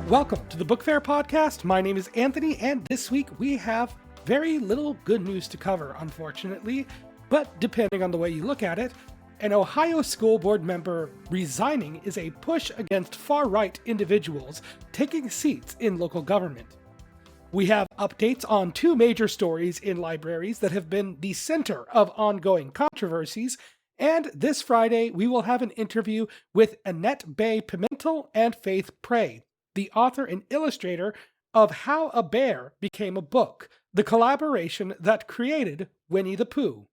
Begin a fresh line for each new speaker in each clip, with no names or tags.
Welcome to the Book Fair podcast. My name is Anthony, and this week we have very little good news to cover, unfortunately. But depending on the way you look at it, an Ohio school board member resigning is a push against far-right individuals taking seats in local government. We have updates on two major stories in libraries that have been the center of ongoing controversies, and this Friday we will have an interview with Annette Pimentel and Faith Prey, the author and illustrator of How a Bear Became a Book, the collaboration that created Winnie-the-Pooh.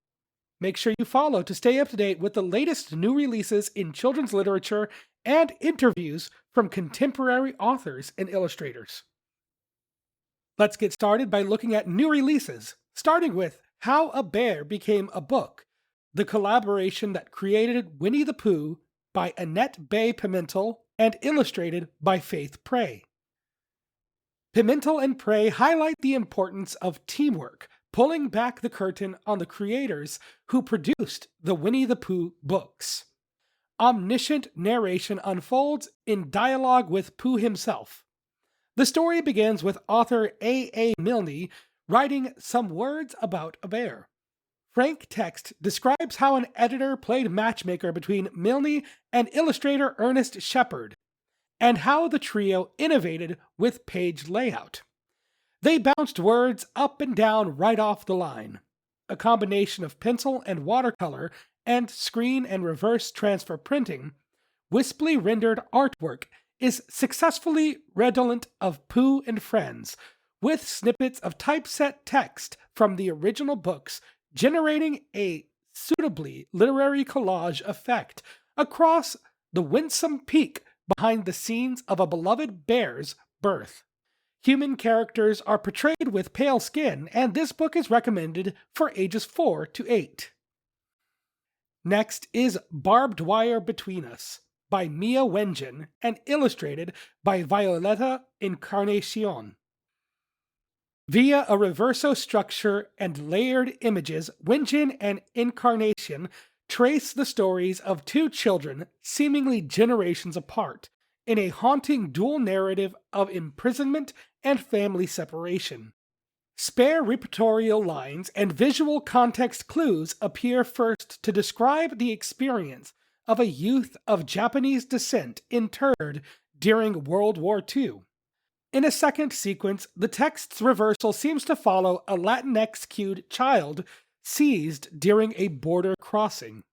Make sure you follow to stay up to date with the latest new releases in children's literature and interviews from contemporary authors and illustrators. Let's get started by looking at new releases, starting with How a Bear Became a Book, the collaboration that created Winnie-the-Pooh by Annette Pimentel and illustrated by Faith Prey. Pimentel and Prey highlight the importance of teamwork, pulling back the curtain on the creators who produced the Winnie-the-Pooh books. Omniscient narration unfolds in dialogue with Pooh himself. The story begins with author A. Milne writing some words about a bear. Frank Text describes how an editor played matchmaker between Milne and illustrator Ernest Shepard, and how the trio innovated with page layout. They bounced words up and down right off the line. A combination of pencil and watercolor and screen and reverse transfer printing, wisply rendered artwork is successfully redolent of Pooh and Friends, with snippets of typeset text from the original books generating a suitably literary collage effect across the winsome peak behind the scenes of a beloved bear's birth. Human characters are portrayed with pale skin, and this book is recommended for ages 4 to 8. Next is Barbed Wire Between Us by Mia Wenjen and illustrated by Violetta Encarnación. Via a reverso structure and layered images, Wenjen and Encarnación trace the stories of two children seemingly generations apart in a haunting dual narrative of imprisonment and family separation. Spare repertorial lines and visual context clues appear first to describe the experience of a youth of Japanese descent interred during World War II. In a second sequence, the text's reversal seems to follow a Latinx-cued child seized during a border crossing.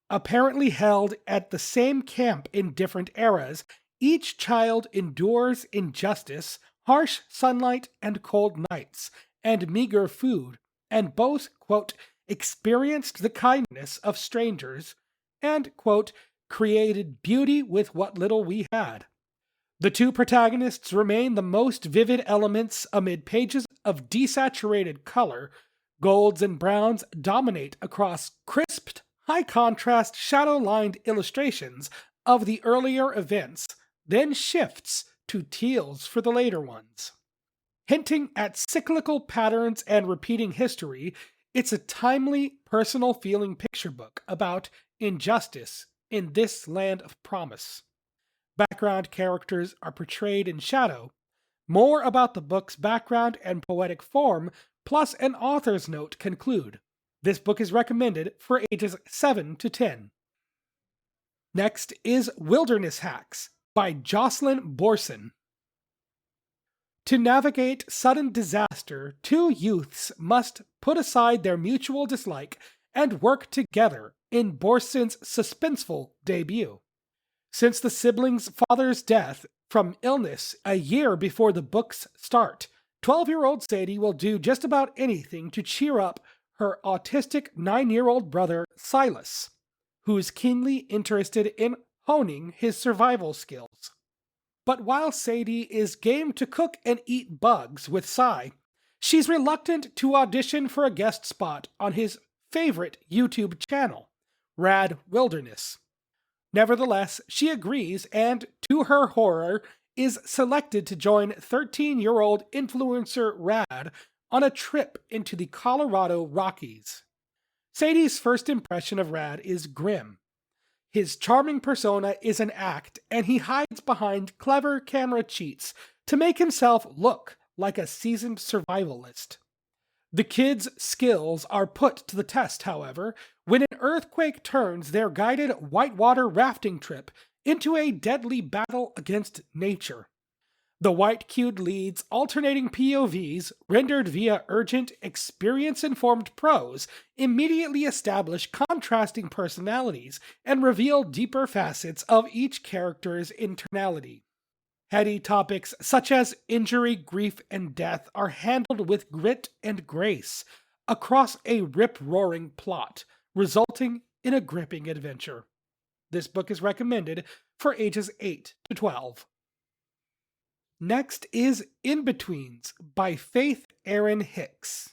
Apparently held at the same camp in different eras, each child endures injustice, harsh sunlight and cold nights, and meager food, and both, quote, experienced the kindness of strangers, and, quote, created beauty with what little we had. The two protagonists remain the most vivid elements amid pages of desaturated color. Golds and browns dominate across crisped, high-contrast, shadow-lined illustrations of the earlier events, then shifts to teals for the later ones. Hinting at cyclical patterns and repeating history, it's a timely, personal-feeling picture book about injustice in this land of promise. Background characters are portrayed in shadow. More about the book's background and poetic form, plus an author's note conclude. This book is recommended for ages 7 to 10. Next is Wilderness Hacks by Joslin Borsen. To navigate sudden disaster, two youths must put aside their mutual dislike and work together in Borsen's suspenseful debut. Since the siblings' father's death from illness a year before the books start, 12-year-old Sadie will do just about anything to cheer up her autistic 9-year-old brother Silas, who is keenly interested in honing his survival skills. But while Sadie is game to cook and eat bugs with Si, she's reluctant to audition for a guest spot on his favorite YouTube channel, Rad Wilderness. Nevertheless, she agrees and, to her horror, is selected to join 13-year-old influencer Rad on a trip into the Colorado Rockies. Sadie's first impression of Rad is grim. His charming persona is an act, and he hides behind clever camera cheats to make himself look like a seasoned survivalist. The kids' skills are put to the test, however, when an earthquake turns their guided whitewater rafting trip into a deadly battle against nature. The white-cued leads' alternating POVs, rendered via urgent, experience-informed prose, immediately establish contrasting personalities and reveal deeper facets of each character's internality. Heady topics such as injury, grief, and death are handled with grit and grace across a rip-roaring plot, resulting in a gripping adventure. This book is recommended for ages 8 to 12. Next is In-Betweens by Faith Erin Hicks.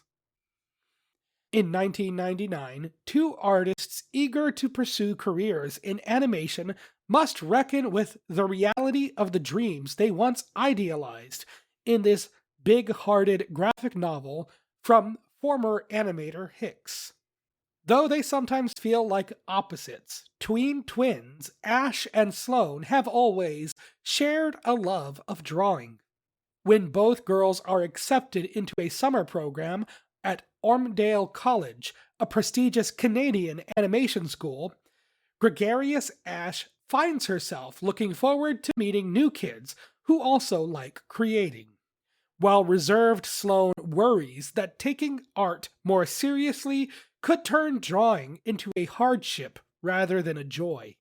In 1999, two artists eager to pursue careers in animation must reckon with the reality of the dreams they once idealized in this big-hearted graphic novel from former animator Hicks. Though they sometimes feel like opposites, tween twins Ash and Sloane have always shared a love of drawing. When both girls are accepted into a summer program at Ormdale College, a prestigious Canadian animation school, gregarious Ash finds herself looking forward to meeting new kids who also like creating, while reserved Sloane worries that taking art more seriously could turn drawing into a hardship rather than a joy.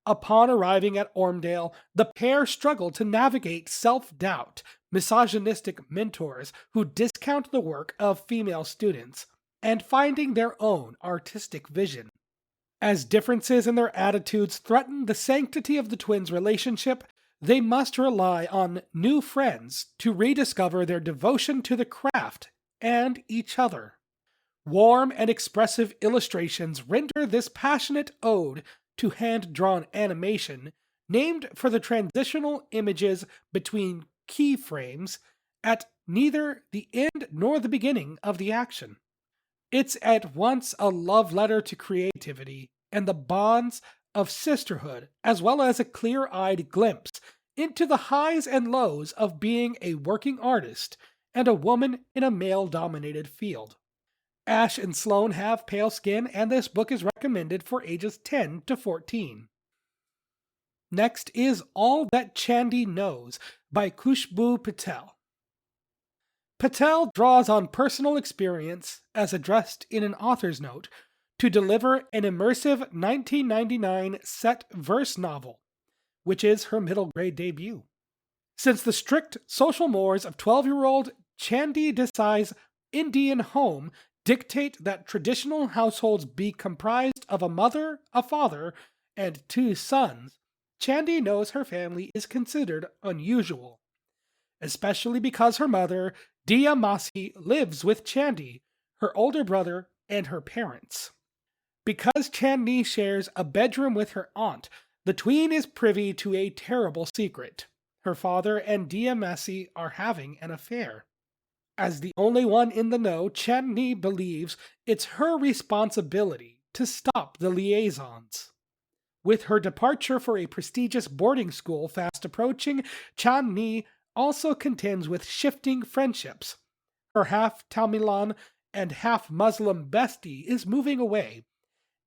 Upon arriving at Ormdale, the pair struggle to navigate self-doubt, misogynistic mentors who discount the work of female students, and finding their own artistic vision. As differences in their attitudes threaten the sanctity of the twins' relationship, they must rely on new friends to rediscover their devotion to the craft and each other. Warm and expressive illustrations render this passionate ode to hand-drawn animation, named for the transitional images between keyframes at neither the end nor the beginning of the action. It's at once a love letter to creativity and the bonds of sisterhood, as well as a clear-eyed glimpse into the highs and lows of being a working artist and a woman in a male-dominated field. Ash and Sloane have pale skin, and this book is recommended for ages 10 to 14. Next is All That Chandi Knows by Khushbu Patel. Patel draws on personal experience, as addressed in an author's note, to deliver an immersive 1999 set verse novel, which is her middle grade debut. Since the strict social mores of 12-year-old Chandi Desai's Indian home dictate that traditional households be comprised of a mother, a father, and 2 sons, Chandi knows her family is considered unusual, especially because her mother, Dia Masi, lives with Chandi, her older brother, and her parents. Because Chandi shares a bedroom with her aunt, the tween is privy to a terrible secret. Her father and Dia Masi are having an affair. As the only one in the know, Chandi believes it's her responsibility to stop the liaisons. With her departure for a prestigious boarding school fast approaching, Chandi also contends with shifting friendships. Her half-Tamilan and half-Muslim bestie is moving away,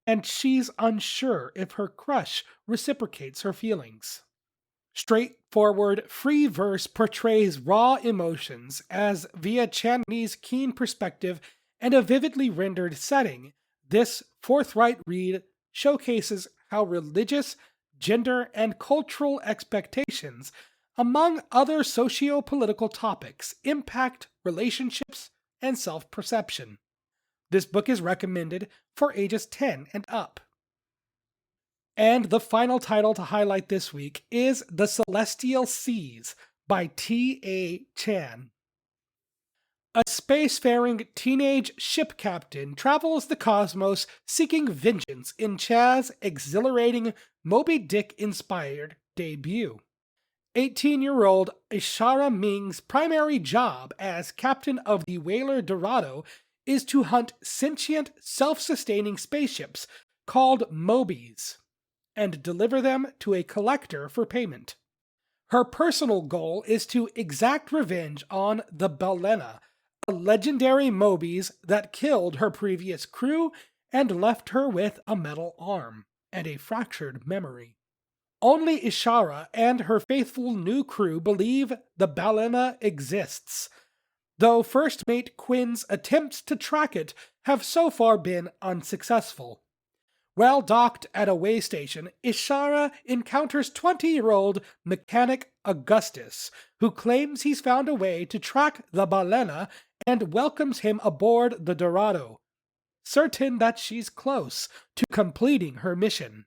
and she's unsure if her crush reciprocates her feelings. Straightforward, free verse portrays raw emotions as, via Chandi's keen perspective and a vividly rendered setting, this forthright read showcases how religious, gender, and cultural expectations, among other socio-political topics, impact relationships and self-perception. This book is recommended for ages 10 and up. And the final title to highlight this week is The Celestial Seas by T.A. Chan. A spacefaring teenage ship captain travels the cosmos seeking vengeance in Chaz's exhilarating Moby Dick-inspired debut. 18-year-old Ishara Ming's primary job as captain of the whaler Dorado is to hunt sentient, self-sustaining spaceships called Mobies. and deliver them to a collector for payment. Her personal goal is to exact revenge on the Balena, a legendary Mobies that killed her previous crew and left her with a metal arm and a fractured memory. Only Ishara and her faithful new crew believe the Balena exists, though First Mate Quinn's attempts to track it have so far been unsuccessful. While docked at a way station, Ishara encounters 20-year-old mechanic Augustus, who claims he's found a way to track the Balena and welcomes him aboard the Dorado, certain that she's close to completing her mission.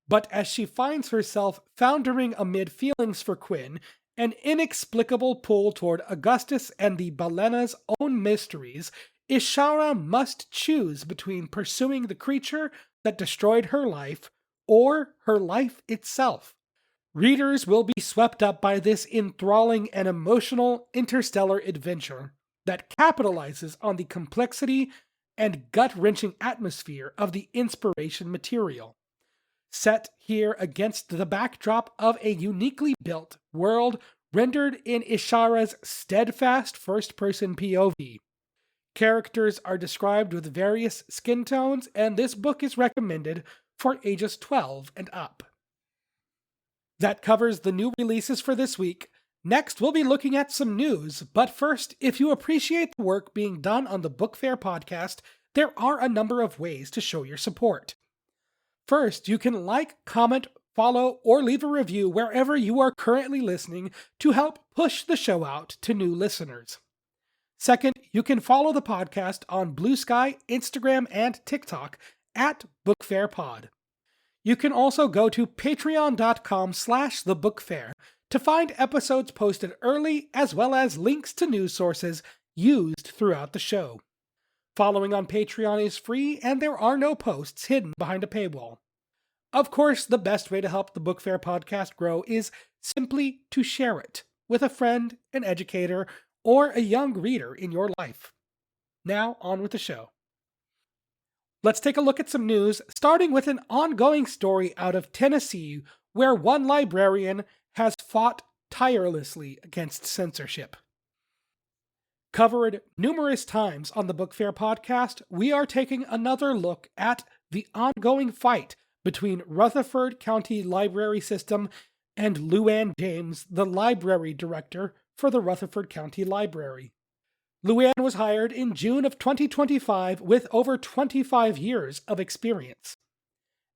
But as she finds herself foundering amid feelings for Quinn, an inexplicable pull toward Augustus and the Balena's own mysteries, Ishara must choose between pursuing the creature that destroyed her life or her life itself. Readers will be swept up by this enthralling and emotional interstellar adventure that capitalizes on the complexity and gut-wrenching atmosphere of the inspiration material. Set here against the backdrop of a uniquely built world rendered in Ishara's steadfast first-person POV. Characters are described with various skin tones, and this book is recommended for ages 12 and up. That covers the new releases for this week. Next, we'll be looking at some news, but first, if you appreciate the work being done on the Book Fair podcast, there are a number of ways to show your support. First, you can like, comment, follow, or leave a review wherever you are currently listening to help push the show out to new listeners. Second, you can follow the podcast on Blue Sky, Instagram, and TikTok at BookFairPod. You can also go to patreon.com/thebookfair to find episodes posted early as well as links to news sources used throughout the show. Following on Patreon is free, and there are no posts hidden behind a paywall. Of course, the best way to help the Book Fair podcast grow is simply to share it with a friend, an educator, or a young reader in your life. Now, on with the show. Let's take a look at some news, starting with an ongoing story out of Tennessee where one librarian has fought tirelessly against censorship. Covered numerous times on the Book Fair podcast, we are taking another look at the ongoing fight between Rutherford County Library System and Luanne James, the library director for the Rutherford County Library. Luanne was hired in June of 2025 with over 25 years of experience.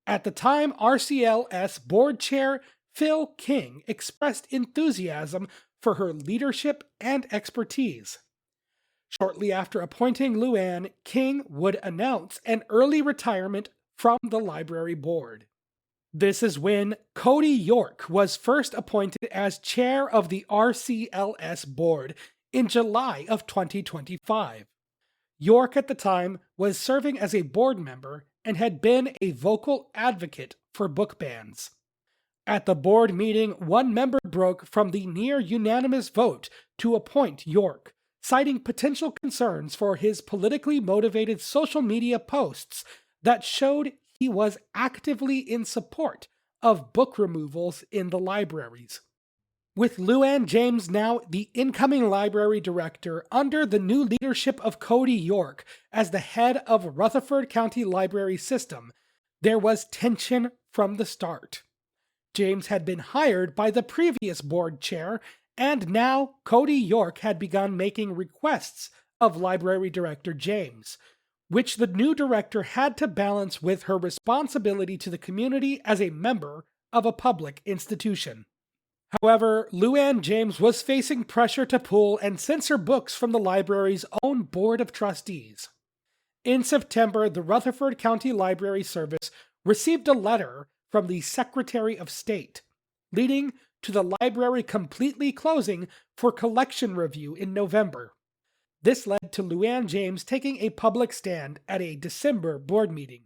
At the time, RCLS Board Chair Phil King expressed enthusiasm for her leadership and expertise. Shortly after appointing Luanne, King would announce an early retirement from the library board. This is when Cody York was first appointed as chair of the RCLS board in July of 2025. York at the time was serving as a board member and had been a vocal advocate for book bans. At the board meeting, one member broke from the near-unanimous vote to appoint York, citing potential concerns for his politically motivated social media posts that showed he was actively in support of book removals in the libraries. With Luanne James now the incoming library director under the new leadership of Cody York as the head of Rutherford County Library System, there was tension from the start. James had been hired by the previous board chair, and now Cody York had begun making requests of library director James, which the new director had to balance with her responsibility to the community as a member of a public institution. However, Luanne James was facing pressure to pull and censor books from the library's own board of trustees. In September, the Rutherford County Library Service received a letter from the Secretary of State, leading to the library completely closing for collection review in November. This led to Luanne James taking a public stand at a December board meeting.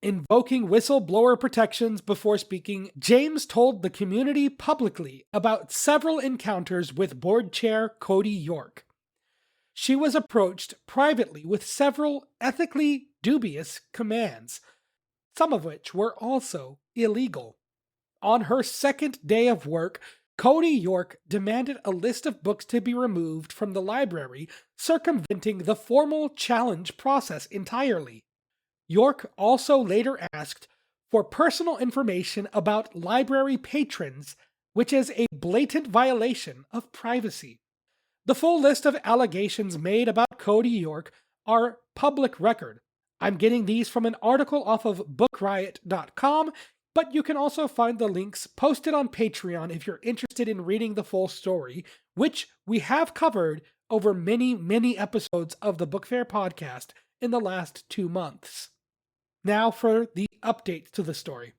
Invoking whistleblower protections before speaking, James told the community publicly about several encounters with board chair Cody York. She was approached privately with several ethically dubious commands, some of which were also illegal. On her second day of work, Cody York demanded a list of books to be removed from the library, circumventing the formal challenge process entirely. York also later asked for personal information about library patrons, which is a blatant violation of privacy. The full list of allegations made about Cody York are public record. I'm getting these from an article off of bookriot.com, but you can also find the links posted on Patreon if you're interested in reading the full story, which we have covered over many episodes of the Book Fair podcast in the last 2 months. Now for the update to the story.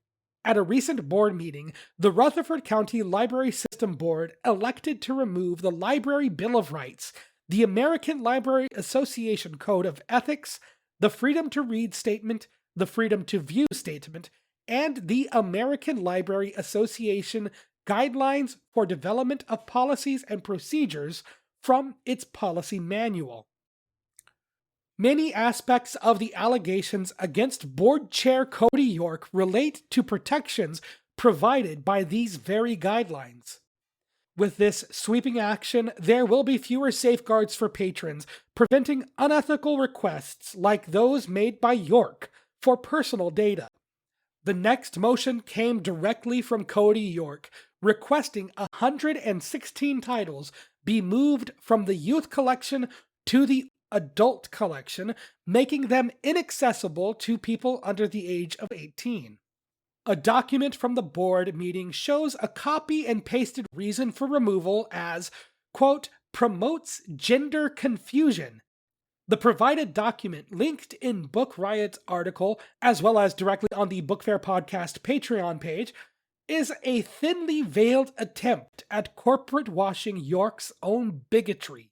At a recent board meeting, the Rutherford County Library System Board elected to remove the Library Bill of Rights, the American Library Association Code of Ethics, the Freedom to Read Statement, the Freedom to View Statement, and the American Library Association Guidelines for Development of Policies and Procedures from its policy manual. Many aspects of the allegations against Board Chair Cody York relate to protections provided by these very guidelines. With this sweeping action, there will be fewer safeguards for patrons, preventing unethical requests like those made by York for personal data. The next motion came directly from Cody York, requesting 116 titles be moved from the youth collection to the adult collection, making them inaccessible to people under the age of 18. A document from the board meeting shows a copy and pasted reason for removal as, quote, promotes gender confusion. The provided document, linked in Book Riot's article, as well as directly on the Book Fair podcast Patreon page, is a thinly veiled attempt at corporate washing York's own bigotry.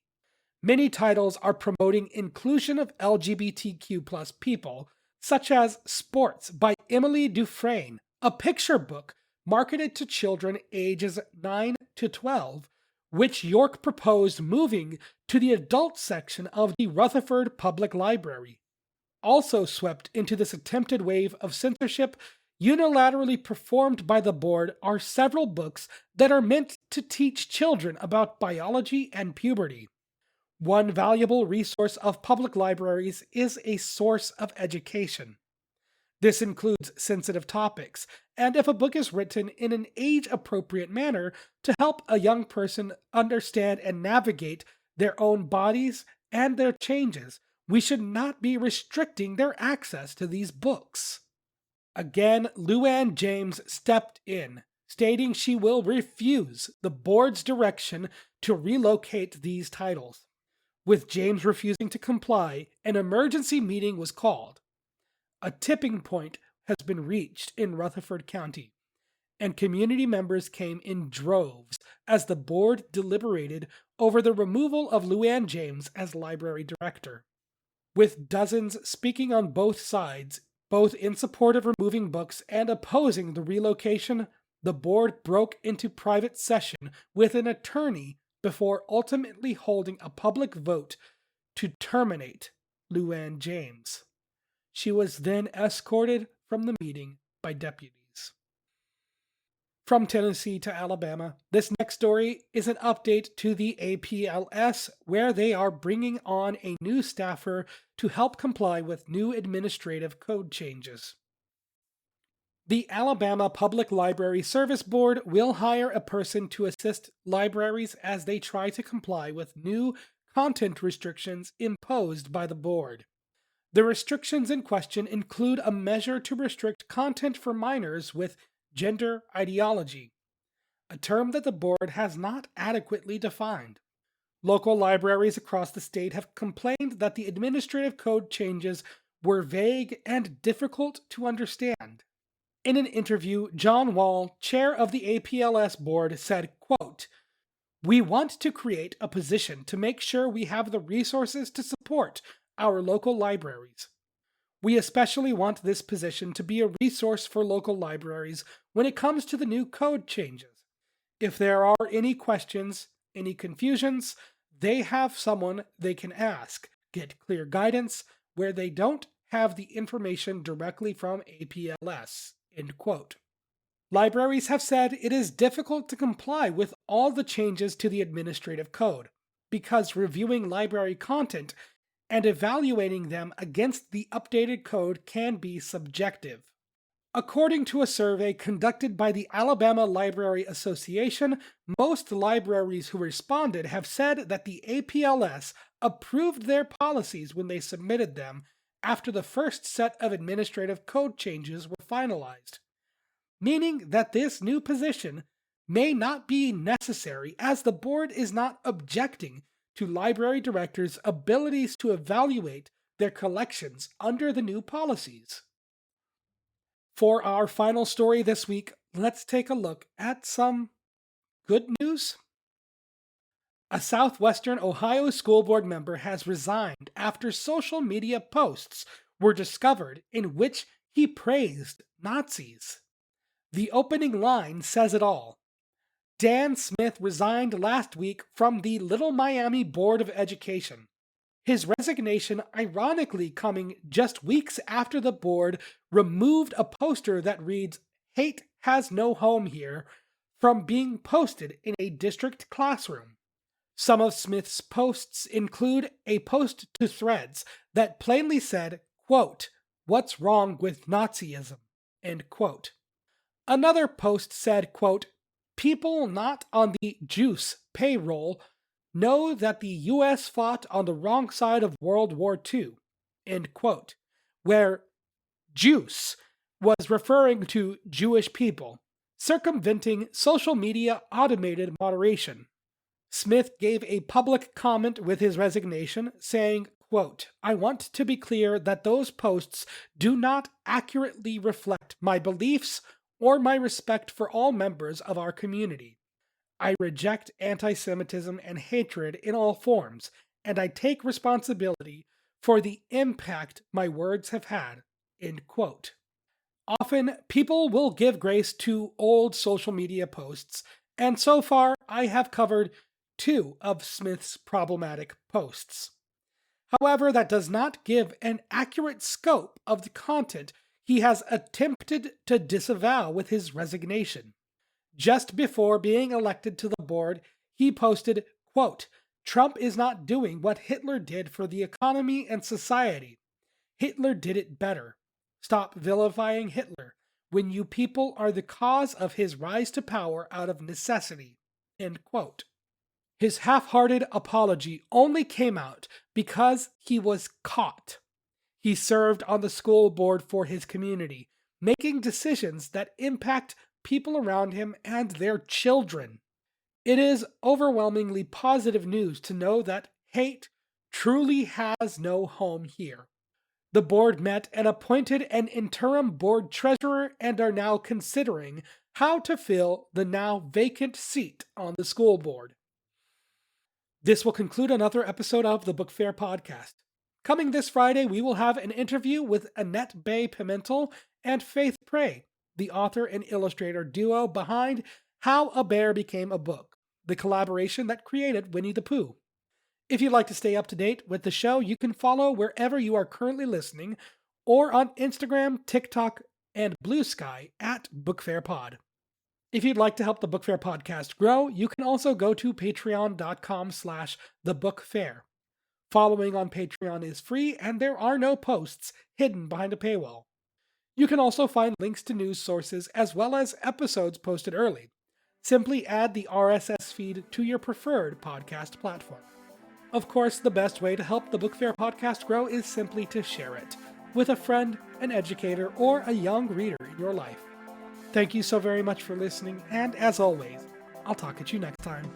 Many titles are promoting inclusion of LGBTQ+ people, such as Sports by Emily Dufresne, a picture book marketed to children ages 9 to 12, which York proposed moving to the adult section of the Rutherford Public Library. Also swept into this attempted wave of censorship, unilaterally performed by the board, are several books that are meant to teach children about biology and puberty. One valuable resource of public libraries is a source of education. This includes sensitive topics, and if a book is written in an age-appropriate manner to help a young person understand and navigate their own bodies and their changes, we should not be restricting their access to these books. Again, Luanne James stepped in, stating she will refuse the board's direction to relocate these titles. With James refusing to comply, an emergency meeting was called. A tipping point has been reached in Rutherford County, and community members came in droves as the board deliberated over the removal of Luanne James as library director. With dozens speaking on both sides, both in support of removing books and opposing the relocation, the board broke into private session with an attorney before ultimately holding a public vote to terminate Luanne James. She was then escorted from the meeting by deputies. From Tennessee to Alabama, this next story is an update to the APLS, where they are bringing on a new staffer to help comply with new administrative code changes. The Alabama Public Library Service Board will hire a person to assist libraries as they try to comply with new content restrictions imposed by the board. The restrictions in question include a measure to restrict content for minors with gender ideology, a term that the board has not adequately defined. Local libraries across the state have complained that the administrative code changes were vague and difficult to understand. In an interview, John Wall, chair of the APLS board, said, quote, "We want to create a position to make sure we have the resources to support our local libraries. We especially want this position to be a resource for local libraries when it comes to the new code changes. If there are any questions, any confusions, they have someone they can ask, get clear guidance where they don't have the information directly from APLS." End quote. Libraries have said it is difficult to comply with all the changes to the administrative code, because reviewing library content and evaluating them against the updated code can be subjective. According to a survey conducted by the Alabama Library Association, most libraries who responded have said that the APLS approved their policies when they submitted them after the first set of administrative code changes were finalized, meaning that this new position may not be necessary as the board is not objecting to library directors' abilities to evaluate their collections under the new policies. For our final story this week, let's take a look at some good news. A Southwestern Ohio school board member has resigned after social media posts were discovered in which he praised Nazis. The opening line says it all. Dan Smith resigned last week from the Little Miami Board of Education. His resignation ironically coming just weeks after the board removed a poster that reads, "Hate has no home here," from being posted in a district classroom. Some of Smith's posts include a post to Threads that plainly said, quote, "What's wrong with Nazism?" End quote. Another post said, quote, "People not on the JUICE payroll know that the U.S. fought on the wrong side of World War II," end quote, where JUICE was referring to Jewish people, circumventing social media automated moderation. Smith gave a public comment with his resignation, saying, quote, "I want to be clear that those posts do not accurately reflect my beliefs or my respect for all members of our community. I reject anti-Semitism and hatred in all forms, and I take responsibility for the impact my words have had." End quote. Often, people will give grace to old social media posts, and so far I have covered 2 of Smith's problematic posts. However, that does not give an accurate scope of the content he has attempted to disavow with his resignation. Just before being elected to the board, he posted, quote, "Trump is not doing what Hitler did for the economy and society. Hitler did it better. Stop vilifying Hitler when you people are the cause of his rise to power out of necessity." End quote. His half-hearted apology only came out because he was caught. He served on the school board for his community, making decisions that impact people around him and their children. It is overwhelmingly positive news to know that hate truly has no home here. The board met and appointed an interim board treasurer and are now considering how to fill the now vacant seat on the school board. This will conclude another episode of the Book Fair podcast. Coming this Friday, we will have an interview with Annette Pimentel and Faith Prey, the author and illustrator duo behind How a Bear Became a Book, the collaboration that created Winnie-the-Pooh. If you'd like to stay up to date with the show, you can follow wherever you are currently listening, or on Instagram, TikTok, and Blue Sky at BookFairPod. If you'd like to help the Book Fair podcast grow, you can also go to patreon.com/thebookfair. Following on Patreon is free, and there are no posts hidden behind a paywall. You can also find links to news sources as well as episodes posted early. Simply add the RSS feed to your preferred podcast platform. Of course, the best way to help the Book Fair podcast grow is simply to share it with a friend, an educator, or a young reader in your life. Thank you so very much for listening, and as always, I'll talk at you next time.